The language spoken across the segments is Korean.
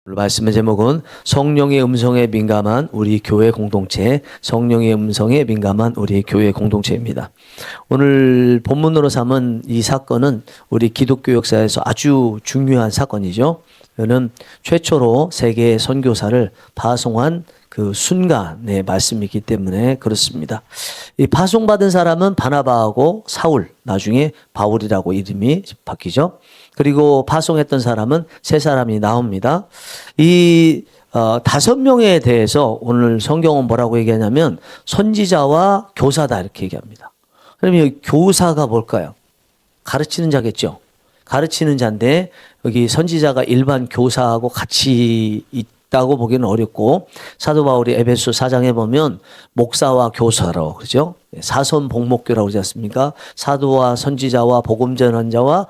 말씀의 제목은 성령의 음성에 민감한 우리 교회 공동체, 성령의 음성에 민감한 우리 교회 공동체입니다. 오늘 본문으로 삼은 이 사건은 우리 기독교 역사에서 아주 중요한 사건이죠. 이는 최초로 세계 선교사를 파송한 그 순간의 말씀이기 때문에 그렇습니다. 이 파송받은 사람은 바나바하고 사울, 나중에 바울이라고 이름이 바뀌죠. 그리고 파송했던 사람은 세 사람이 나옵니다. 이 5명에 대해서 오늘 성경은 뭐라고 얘기하냐면 선지자와 교사다 이렇게 얘기합니다. 그러면 교사가 뭘까요? 가르치는 자겠죠. 가르치는 자인데 여기 선지자가 일반 교사하고 같이 있다고 보기는 어렵고, 사도 바울이 에베소 4장에 보면 목사와 교사로 그러죠. 사선복목교라고 그러지 않습니까? 사도와 선지자와 복음 전한 자와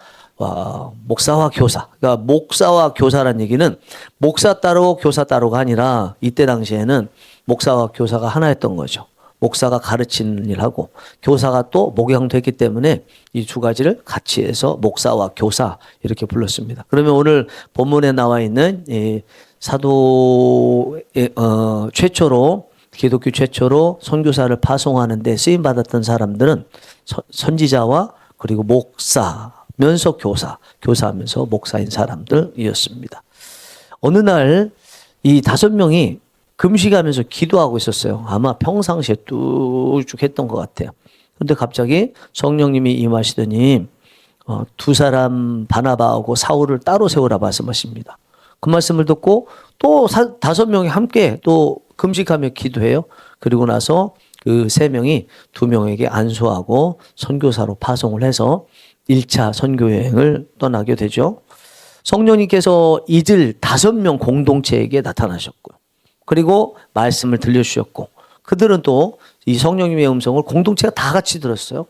목사와 교사. 그러니까 목사와 교사란 얘기는 목사 따로 교사 따로가 아니라 이때 당시에는 목사와 교사가 하나였던 거죠. 목사가 가르치는 일하고 교사가 또 목양됐기 때문에 이 두 가지를 같이 해서 목사와 교사 이렇게 불렀습니다. 그러면 오늘 본문에 나와 있는 이 사도의 최초로 기독교 최초로 선교사를 파송하는 데 쓰임 받았던 사람들은 선지자와 그리고 목사면서 교사하면서 목사인 사람들이었습니다. 어느 날 이 5명이 금식하면서 기도하고 있었어요. 아마 평상시에 뚝쭉 했던 것 같아요. 그런데 갑자기 성령님이 임하시더니 2사람 바나바하고 사울을 따로 세우라 말씀하십니다. 그 말씀을 듣고 또 5명이 함께 또 금식하며 기도해요. 그리고 나서 그 3명이 2명에게 안수하고 선교사로 파송을 해서 1차 선교여행을 떠나게 되죠. 성령님께서 이들 5명 공동체에게 나타나셨고요. 그리고 말씀을 들려주셨고, 그들은 또 이 성령님의 음성을 공동체가 다 같이 들었어요.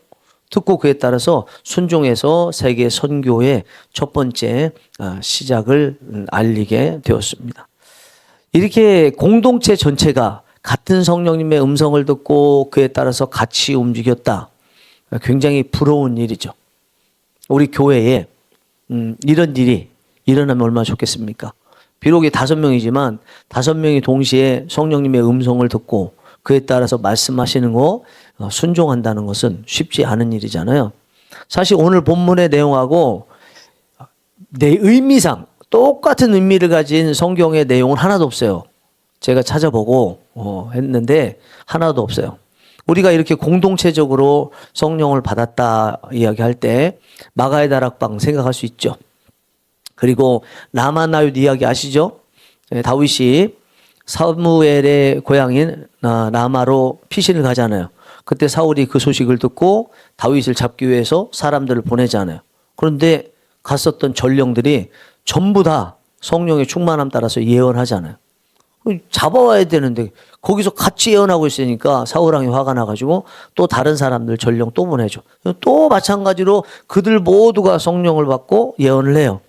듣고 그에 따라서 순종해서 세계 선교의 첫 번째 시작을 알리게 되었습니다. 이렇게 공동체 전체가 같은 성령님의 음성을 듣고 그에 따라서 같이 움직였다. 굉장히 부러운 일이죠. 우리 교회에 이런 일이 일어나면 얼마나 좋겠습니까? 비록 5명이지만 5명이 동시에 성령님의 음성을 듣고 그에 따라서 말씀하시는 거 순종한다는 것은 쉽지 않은 일이잖아요. 사실 오늘 본문의 내용하고 내 의미상 똑같은 의미를 가진 성경의 내용은 하나도 없어요. 제가 찾아보고 했는데 하나도 없어요. 우리가 이렇게 공동체적으로 성령을 받았다 이야기할 때 마가의 다락방 생각할 수 있죠. 그리고 라마나윳 이야기 아시죠? 다윗이 사무엘의 고향인 라마로 피신을 가잖아요. 그때 사울이 그 소식을 듣고 다윗을 잡기 위해서 사람들을 보내잖아요. 그런데 갔었던 전령들이 전부 다 성령의 충만함 따라서 예언하잖아요. 잡아와야 되는데 거기서 같이 예언하고 있으니까 사울왕이 화가 나가지고 또 다른 사람들 전령 또 보내죠. 또 마찬가지로 그들 모두가 성령을 받고 예언을 해요.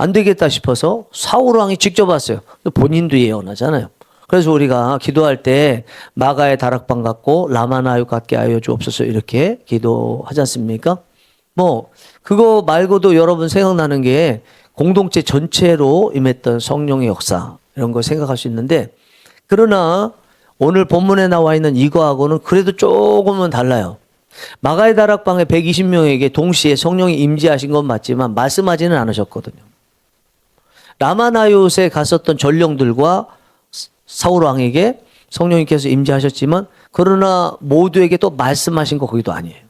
안 되겠다 싶어서 사울왕이 직접 왔어요. 본인도 예언하잖아요. 그래서 우리가 기도할 때 마가의 다락방 같고 라마나윳 같게 하여 주옵소서 이렇게 기도하지 않습니까? 그거 말고도 여러분 생각나는 게 공동체 전체로 임했던 성령의 역사 이런 거 생각할 수 있는데, 그러나 오늘 본문에 나와 있는 이거하고는 그래도 조금은 달라요. 마가의 다락방에 120명에게 동시에 성령이 임재하신 건 맞지만 말씀하지는 않으셨거든요. 라마나윳에 갔었던 전령들과 사울 왕에게 성령님께서 임재하셨지만 그러나 모두에게 또 말씀하신 거 거기도 아니에요.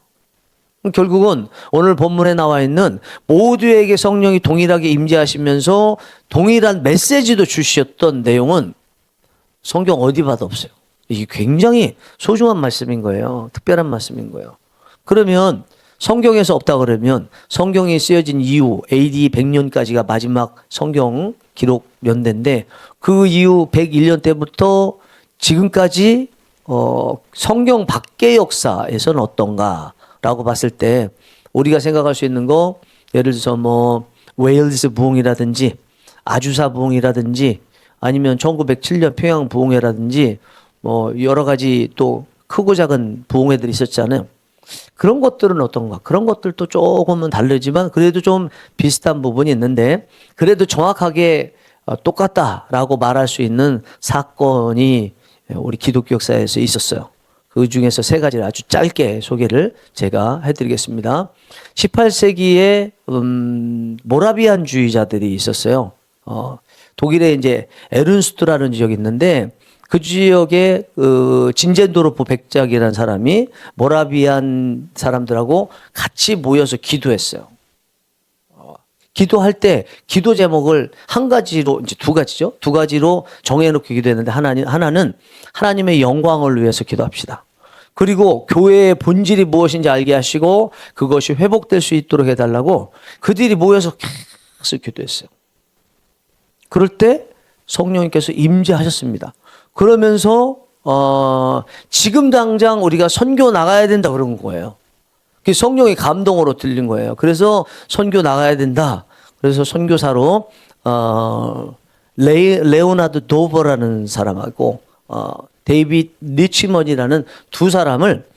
결국은 오늘 본문에 나와 있는 모두에게 성령이 동일하게 임재하시면서 동일한 메시지도 주셨던 내용은 성경 어디 봐도 없어요. 이게 굉장히 소중한 말씀인 거예요. 특별한 말씀인 거예요. 그러면 성경에서 없다 그러면 성경이 쓰여진 이후 AD 100년까지가 마지막 성경 기록 연대인데 그 이후 101년 때부터 지금까지 성경 밖의 역사에서는 어떤가라고 봤을 때 우리가 생각할 수 있는 거, 예를 들어서 웨일즈 부흥이라든지 아주사 부흥이라든지 아니면 1907년 평양 부흥회라든지 여러 가지 또 크고 작은 부흥회들이 있었잖아요. 그런 것들은 어떤가? 그런 것들도 조금은 다르지만 그래도 좀 비슷한 부분이 있는데, 그래도 정확하게 똑같다라고 말할 수 있는 사건이 우리 기독교 역사에서 있었어요. 그 중에서 세 가지를 아주 짧게 소개를 제가 해드리겠습니다. 18세기에 모라비안주의자들이 있었어요. 독일에 이제 에른스트라는 지역이 있는데 그 지역에 진젠도르프 백작이라는 사람이 모라비안 사람들하고 같이 모여서 기도했어요. 기도할 때 기도 제목을 한 가지로 이제 두 가지죠. 두 가지로 정해놓고 기도했는데 하나는 하나님의 영광을 위해서 기도합시다. 그리고 교회의 본질이 무엇인지 알게 하시고 그것이 회복될 수 있도록 해달라고 그들이 모여서 계속 기도했어요. 그럴 때 성령님께서 임재하셨습니다. 그러면서 지금 당장 우리가 선교 나가야 된다 그런 거예요. 그 성령의 감동으로 들린 거예요. 그래서 선교 나가야 된다. 그래서 선교사로 레오나드 도버라는 사람하고 데이빗 리치먼이라는 두 사람을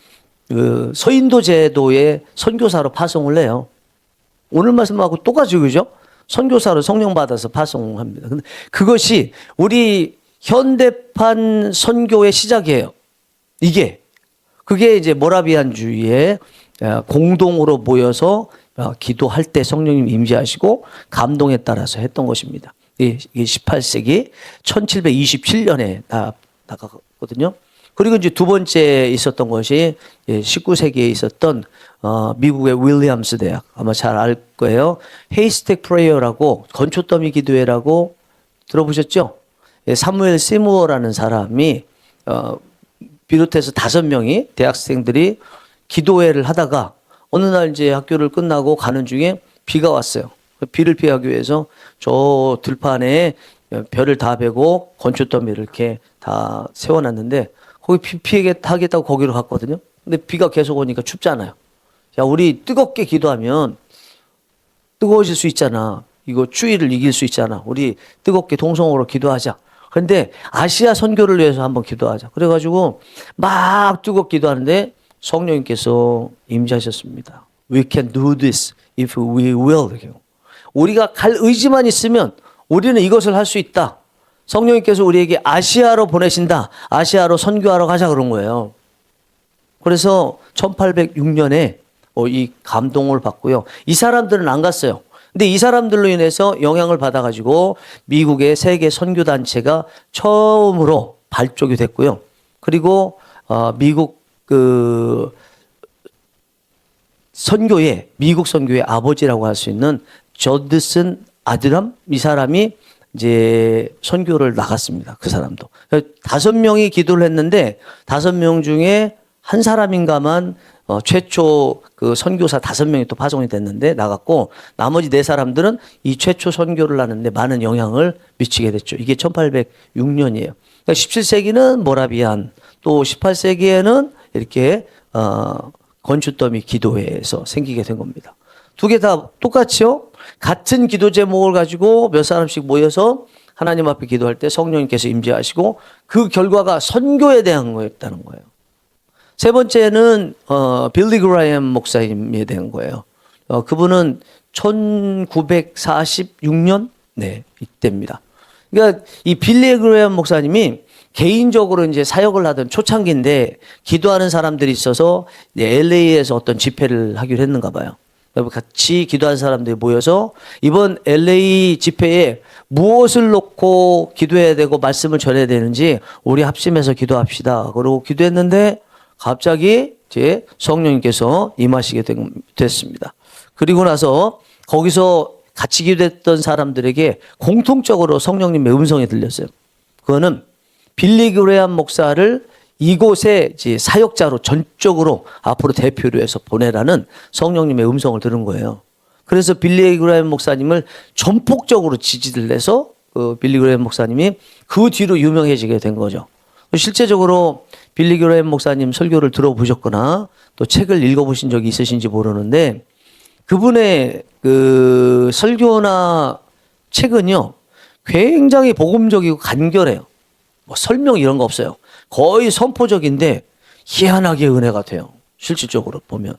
그 서인도 제도의 선교사로 파송을 해요. 오늘 말씀하고 똑같이 그죠? 선교사로 성령 받아서 파송합니다. 근데 그것이 우리 현대판 선교의 시작이에요. 그게 이제 모라비안주의의 공동으로 모여서 기도할 때 성령님 임재하시고 감동에 따라서 했던 것입니다. 이게 18세기 1727년에 나갔거든요. 그리고 이제 두 번째 있었던 것이 19세기에 있었던 미국의 윌리엄스 대학 아마 잘 알 거예요. 헤이스텍 프레이어라고 건초더미 기도회라고 들어보셨죠? 사무엘 시무어라는 사람이 비롯해서 5명이 대학생들이 기도회를 하다가 어느 날 이제 학교를 끝나고 가는 중에 비가 왔어요. 비를 피하기 위해서 저 들판에 별을 다 베고 건초더미를 이렇게 다 세워놨는데 거기 비 피하겠다고 거기로 갔거든요. 근데 비가 계속 오니까 춥잖아요. 야, 우리 뜨겁게 기도하면 뜨거워질 수 있잖아. 이거 추위를 이길 수 있잖아. 우리 뜨겁게 동성으로 기도하자. 그런데 아시아 선교를 위해서 한번 기도하자. 그래가지고 막 뜨겁게 기도하는데 성령님께서 임재하셨습니다. We can do this if we will. 우리가 갈 의지만 있으면 우리는 이것을 할 수 있다. 성령님께서 우리에게 아시아로 보내신다. 아시아로 선교하러 가자 그런 거예요. 그래서 1806년에 이 감동을 받고요. 이 사람들은 안 갔어요. 근데 이 사람들로 인해서 영향을 받아가지고 미국의 세계 선교단체가 처음으로 발족이 됐고요. 그리고 미국 미국 선교의 아버지라고 할 수 있는 저드슨 아드람 이 사람이 이제 선교를 나갔습니다. 그 사람도 5명이 기도를 했는데 5명 중에 한 사람인가만 최초 그 선교사 5명이 또 파송이 됐는데 나갔고 나머지 4사람들은 이 최초 선교를 하는데 많은 영향을 미치게 됐죠. 이게 1806년이에요. 그러니까 17세기는 모라비안, 또 18세기에는 이렇게 건축더미 기도회에서 생기게 된 겁니다. 두 개 다 똑같이요. 같은 기도 제목을 가지고 몇 사람씩 모여서 하나님 앞에 기도할 때 성령님께서 임재하시고 그 결과가 선교에 대한 거였다는 거예요. 세 번째는 빌리 그라이엄 목사님에 대한 거예요. 그분은 1946년 이때입니다. 그러니까 이 빌리 그라이엄 목사님이 개인적으로 이제 사역을 하던 초창기인데 기도하는 사람들이 있어서 LA에서 어떤 집회를 하기로 했는가 봐요. 같이 기도한 사람들이 모여서 이번 LA 집회에 무엇을 놓고 기도해야 되고 말씀을 전해야 되는지 우리 합심해서 기도합시다. 그러고 기도했는데 갑자기 이제 성령님께서 임하시게 됐습니다. 그리고 나서 거기서 같이 기도했던 사람들에게 공통적으로 성령님의 음성이 들렸어요. 그거는 빌리 그레이엄 목사를 이곳에 이제 사역자로 전적으로 앞으로 대표로 해서 보내라는 성령님의 음성을 들은 거예요. 그래서 빌리 그레이엄 목사님을 전폭적으로 지지를 해서 그 빌리 그레이엄 목사님이 그 뒤로 유명해지게 된 거죠. 실제적으로 빌리 그레이엄 목사님 설교를 들어보셨거나 또 책을 읽어보신 적이 있으신지 모르는데 그분의 그 설교나 책은요 굉장히 복음적이고 간결해요. 뭐 설명 이런 거 없어요. 거의 선포적인데 희한하게 은혜가 돼요. 실질적으로 보면.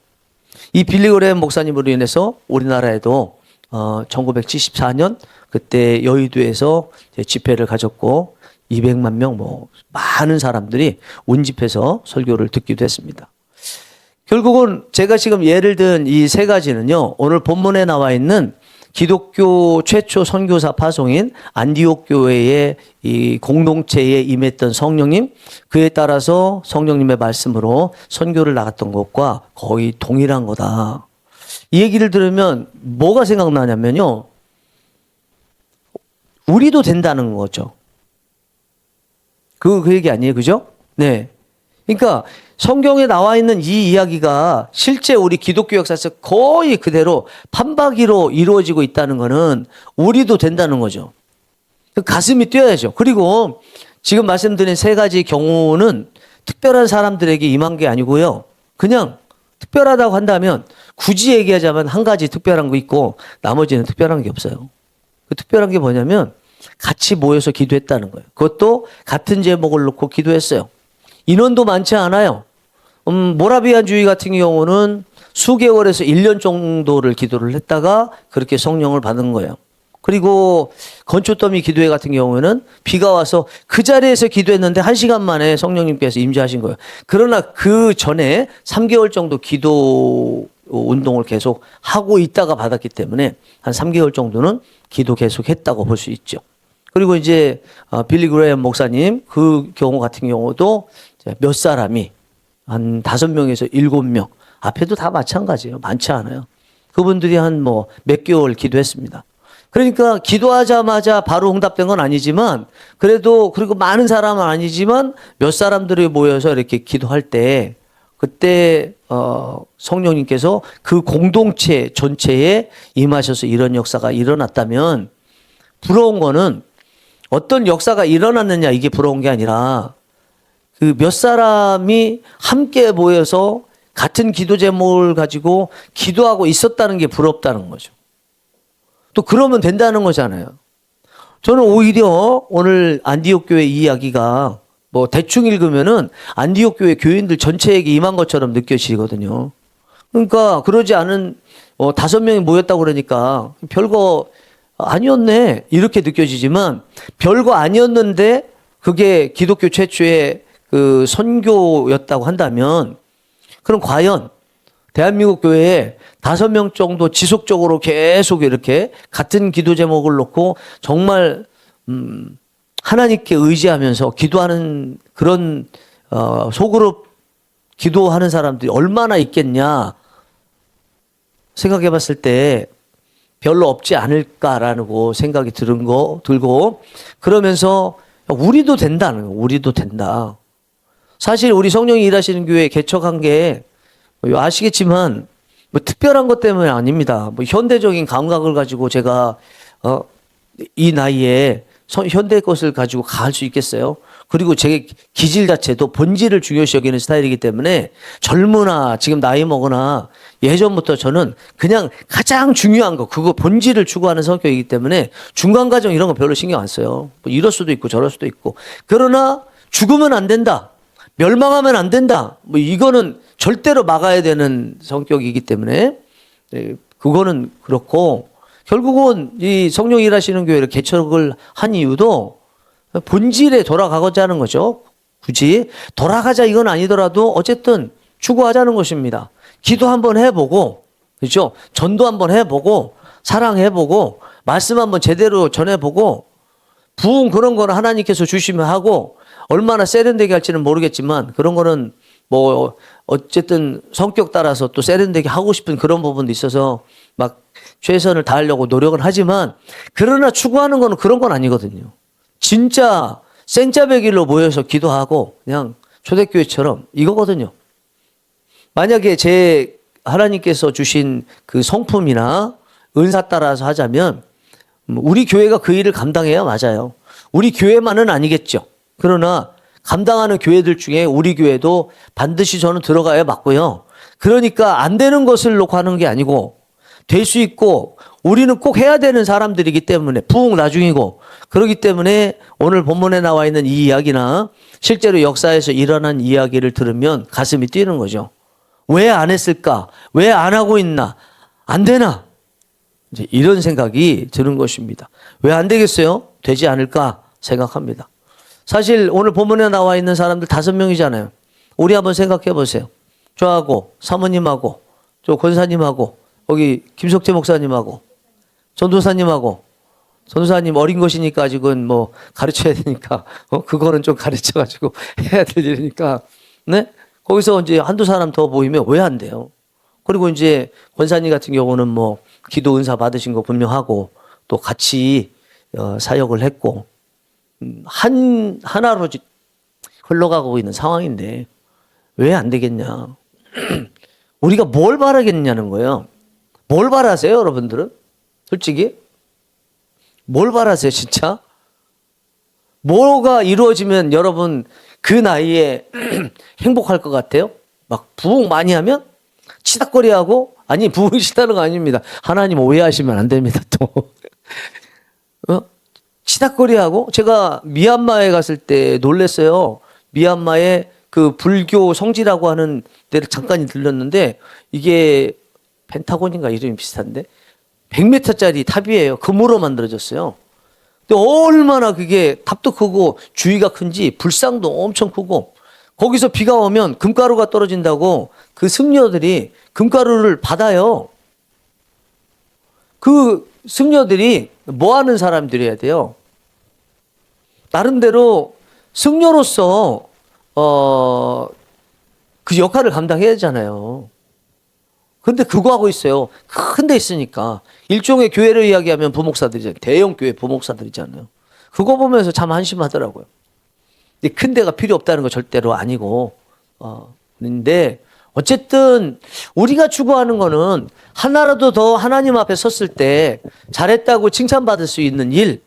이 빌리 그레이엄 목사님으로 인해서 우리나라에도 1974년 그때 여의도에서 집회를 가졌고 200만 명 많은 사람들이 운집해서 설교를 듣기도 했습니다. 결국은 제가 지금 예를 든 이 세 가지는요, 오늘 본문에 나와 있는 기독교 최초 선교사 파송인 안디옥 교회의 이 공동체에 임했던 성령님, 그에 따라서 성령님의 말씀으로 선교를 나갔던 것과 거의 동일한 거다. 이 얘기를 들으면 뭐가 생각나냐면요, 우리도 된다는 거죠. 그 얘기 아니에요, 그죠? 네. 그러니까 성경에 나와 있는 이 이야기가 실제 우리 기독교 역사에서 거의 그대로 판박이로 이루어지고 있다는 것은 우리도 된다는 거죠. 가슴이 뛰어야죠. 그리고 지금 말씀드린 세 가지 경우는 특별한 사람들에게 임한 게 아니고요. 그냥 특별하다고 한다면 굳이 얘기하자면 한 가지 특별한 거 있고 나머지는 특별한 게 없어요. 그 특별한 게 뭐냐면 같이 모여서 기도했다는 거예요. 그것도 같은 제목을 놓고 기도했어요. 인원도 많지 않아요. 모라비안주의 같은 경우는 수개월에서 1년 정도를 기도를 했다가 그렇게 성령을 받은 거예요. 그리고 건초더미 기도회 같은 경우에는 비가 와서 그 자리에서 기도했는데 1시간 만에 성령님께서 임재하신 거예요. 그러나 그 전에 3개월 정도 기도 운동을 계속 하고 있다가 받았기 때문에 한 3개월 정도는 기도 계속 했다고 볼 수 있죠. 그리고 이제 빌리 그레이엄 목사님 그 경우 같은 경우도 몇 사람이 한 5명에서 7명 앞에도 다 마찬가지예요. 많지 않아요. 그분들이 한 몇 개월 기도했습니다. 그러니까 기도하자마자 바로 응답된 건 아니지만 그래도 그리고 많은 사람은 아니지만 몇 사람들이 모여서 이렇게 기도할 때 그때 성령님께서 그 공동체 전체에 임하셔서 이런 역사가 일어났다면 부러운 거는 어떤 역사가 일어났느냐 이게 부러운 게 아니라 그 몇 사람이 함께 모여서 같은 기도 제목을 가지고 기도하고 있었다는 게 부럽다는 거죠. 또 그러면 된다는 거잖아요. 저는 오히려 오늘 안디옥 교회 이야기가 대충 읽으면은 안디옥 교회 교인들 전체에게 임한 것처럼 느껴지거든요. 그러니까 그러지 않은 5명이 모였다고 그러니까 별거 아니었네 이렇게 느껴지지만 별거 아니었는데 그게 기독교 최초의 그 선교였다고 한다면 그럼 과연 대한민국 교회에 5명 정도 지속적으로 계속 이렇게 같은 기도 제목을 놓고 정말 하나님께 의지하면서 기도하는 그런 소그룹 기도하는 사람들이 얼마나 있겠냐 생각해 봤을 때 별로 없지 않을까라고 생각이 들고 그러면서 우리도 된다는 거예요. 우리도 된다. 사실 우리 성령이 일하시는 교회 개척한 게 아시겠지만 특별한 것 때문에 아닙니다. 현대적인 감각을 가지고 제가 이 나이에 현대 것을 가지고 갈 수 있겠어요? 그리고 제 기질 자체도 본질을 중요시 여기는 스타일이기 때문에 젊으나 지금 나이 먹으나 예전부터 저는 그냥 가장 중요한 거 그거 본질을 추구하는 성격이기 때문에 중간 과정 이런 거 별로 신경 안 써요. 이럴 수도 있고 저럴 수도 있고 그러나 죽으면 안 된다. 멸망하면 안 된다. 이거는 절대로 막아야 되는 성격이기 때문에 그거는 그렇고 결국은 이 성령이 일하시는 교회를 개척을 한 이유도 본질에 돌아가고자 하는 거죠. 굳이 돌아가자 이건 아니더라도 어쨌든 추구하자는 것입니다. 기도 한번 해보고 그렇죠. 전도 한번 해보고 사랑해보고 말씀 한번 제대로 전해보고 부흥 그런 거는 하나님께서 주시면 하고 얼마나 세련되게 할지는 모르겠지만 그런 거는 어쨌든 성격 따라서 또 세련되게 하고 싶은 그런 부분도 있어서 막 최선을 다하려고 노력은 하지만 그러나 추구하는 거는 그런 건 아니거든요. 진짜 생짜배기로 모여서 기도하고 그냥 초대교회처럼 이거거든요. 만약에 제 하나님께서 주신 그 성품이나 은사 따라서 하자면 우리 교회가 그 일을 감당해야 맞아요. 우리 교회만은 아니겠죠. 그러나 감당하는 교회들 중에 우리 교회도 반드시 저는 들어가야 맞고요. 그러니까 안 되는 것을 놓고 하는 게 아니고 될 수 있고 우리는 꼭 해야 되는 사람들이기 때문에 부흥 나중이고 그렇기 때문에 오늘 본문에 나와 있는 이 이야기나 실제로 역사에서 일어난 이야기를 들으면 가슴이 뛰는 거죠. 왜 안 했을까? 왜 안 하고 있나? 안 되나? 이제 이런 생각이 드는 것입니다. 왜 안 되겠어요? 되지 않을까 생각합니다. 사실 오늘 본문에 나와 있는 사람들 5명이잖아요. 우리 한번 생각해 보세요. 저하고 사모님하고 저 권사님하고 거기 김석재 목사님하고 전도사님하고 전도사님 어린 것이니까 아직은 뭐 가르쳐야 되니까 그거는 좀 가르쳐 가지고 해야 될 일이니까 네? 거기서 이제 한두 사람 더 모이면 왜 안 돼요? 그리고 이제 권사님 같은 경우는 뭐 기도 은사 받으신 거 분명하고 또 같이 사역을 했고 하나로 흘러가고 있는 상황인데 왜 안 되겠냐? 우리가 뭘 바라겠냐는 거예요. 뭘 바라세요, 여러분들은? 솔직히 뭘 바라세요, 진짜? 뭐가 이루어지면 여러분 그 나이에 행복할 것 같아요? 막 부흥 많이 하면 치닥거리하고 아니 부흥 시다는 거 아닙니다. 하나님 오해하시면 안 됩니다. 또 치닥거리하고 제가 미얀마에 갔을 때 놀랐어요. 미얀마에 그 불교 성지라고 하는 데를 잠깐 들렸는데 이게 펜타곤인가 이름이 비슷한데 100m짜리 탑이에요. 금으로 만들어졌어요. 근데 얼마나 그게 탑도 크고 주위가 큰지 불상도 엄청 크고 거기서 비가 오면 금가루가 떨어진다고 그 승려들이 금가루를 받아요. 그 승려들이 뭐 하는 사람들이어야 돼요? 나름대로 승려로서 그 역할을 감당해야 되잖아요. 근데 그거 하고 있어요. 큰 데 있으니까. 일종의 교회를 이야기하면 부목사들이잖아요. 대형 교회 부목사들이잖아요. 그거 보면서 참 한심하더라고요. 큰 데가 필요 없다는 거 절대로 아니고. 근데 어쨌든 우리가 추구하는 거는 하나라도 더 하나님 앞에 섰을 때 잘했다고 칭찬받을 수 있는 일,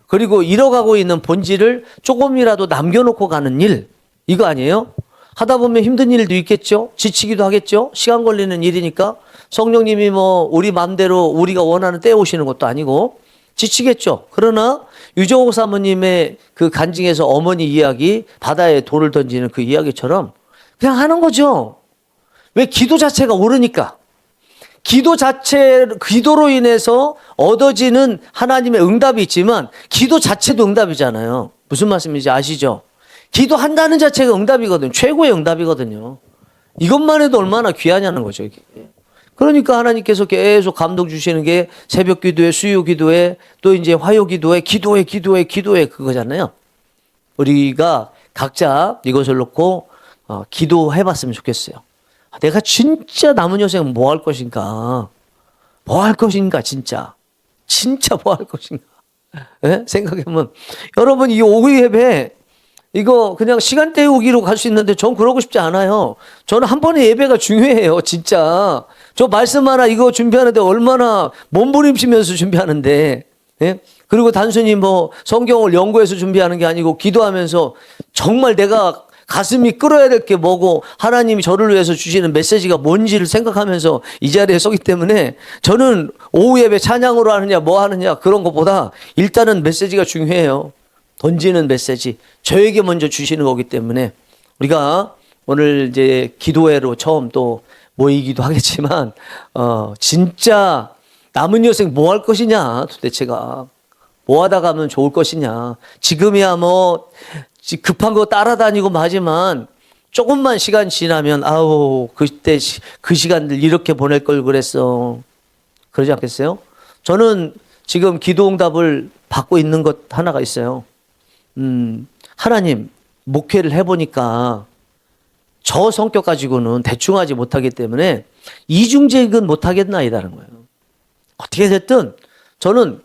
그리고 잃어가고 있는 본질을 조금이라도 남겨놓고 가는 일, 이거 아니에요? 하다 보면 힘든 일도 있겠죠? 지치기도 하겠죠? 시간 걸리는 일이니까 성령님이 뭐 우리 마음대로 우리가 원하는 때에 오시는 것도 아니고 지치겠죠? 그러나 유정옥 사모님의 그 간증에서 어머니 이야기, 바다에 돌을 던지는 그 이야기처럼 그냥 하는 거죠. 왜? 기도 자체가 오르니까. 기도로 인해서 얻어지는 하나님의 응답이 있지만 기도 자체도 응답이잖아요. 무슨 말씀인지 아시죠? 기도한다는 자체가 응답이거든요. 최고의 응답이거든요. 이것만 해도 얼마나 귀하냐는 거죠. 이게. 그러니까 하나님께서 계속 감동 주시는 게 새벽 기도회, 수요 기도회, 또 이제 화요 기도회, 기도회 그거잖아요. 우리가 각자 이것을 놓고 기도해 봤으면 좋겠어요. 내가 진짜 남은 여생 뭐 할 것인가? 뭐 할 것인가, 진짜. 진짜 뭐 할 것인가? 예? 생각해보면. 여러분, 이 오후 예배, 이거 그냥 시간 때우기로 갈 수 있는데 전 그러고 싶지 않아요. 저는 한 번의 예배가 중요해요, 진짜. 저 말씀 하나 이거 준비하는데 얼마나 몸부림치면서 준비하는데. 예? 그리고 단순히 뭐 성경을 연구해서 준비하는 게 아니고 기도하면서 정말 내가 가슴이 끓어야 될 게 뭐고 하나님이 저를 위해서 주시는 메시지가 뭔지를 생각하면서 이 자리에 서기 때문에 저는 오후 예배 찬양으로 하느냐 뭐 하느냐 그런 것보다 일단은 메시지가 중요해요. 던지는 메시지 저에게 먼저 주시는 거기 때문에 우리가 오늘 이제 기도회로 처음 또 모이기도 하겠지만 진짜 남은 여생 뭐 할 것이냐 도대체가 뭐 하다 가면 좋을 것이냐. 지금이야 뭐 급한 거 따라다니고 하지만 조금만 시간 지나면 아우 그때 그 시간들 이렇게 보낼 걸 그랬어. 그러지 않겠어요? 저는 지금 기도 응답을 받고 있는 것 하나가 있어요. 하나님 목회를 해보니까 저 성격 가지고는 대충 하지 못하기 때문에 이중직은 못하겠나이다는 거예요. 어떻게 됐든 저는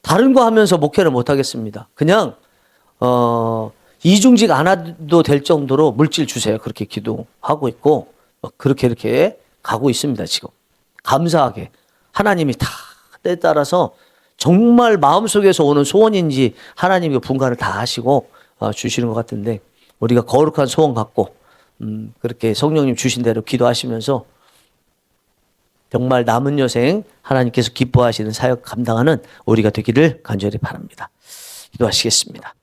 다른 거 하면서 목회를 못하겠습니다. 그냥 이중직 안 해도 될 정도로 물질 주세요. 그렇게 기도하고 있고 그렇게 이렇게 가고 있습니다. 지금 감사하게 하나님이 다 때에 따라서 정말 마음속에서 오는 소원인지 하나님이 분간을 다 하시고 주시는 것 같은데 우리가 거룩한 소원 갖고 그렇게 성령님 주신 대로 기도하시면서 정말 남은 여생 하나님께서 기뻐하시는 사역 감당하는 우리가 되기를 간절히 바랍니다. 기도하시겠습니다.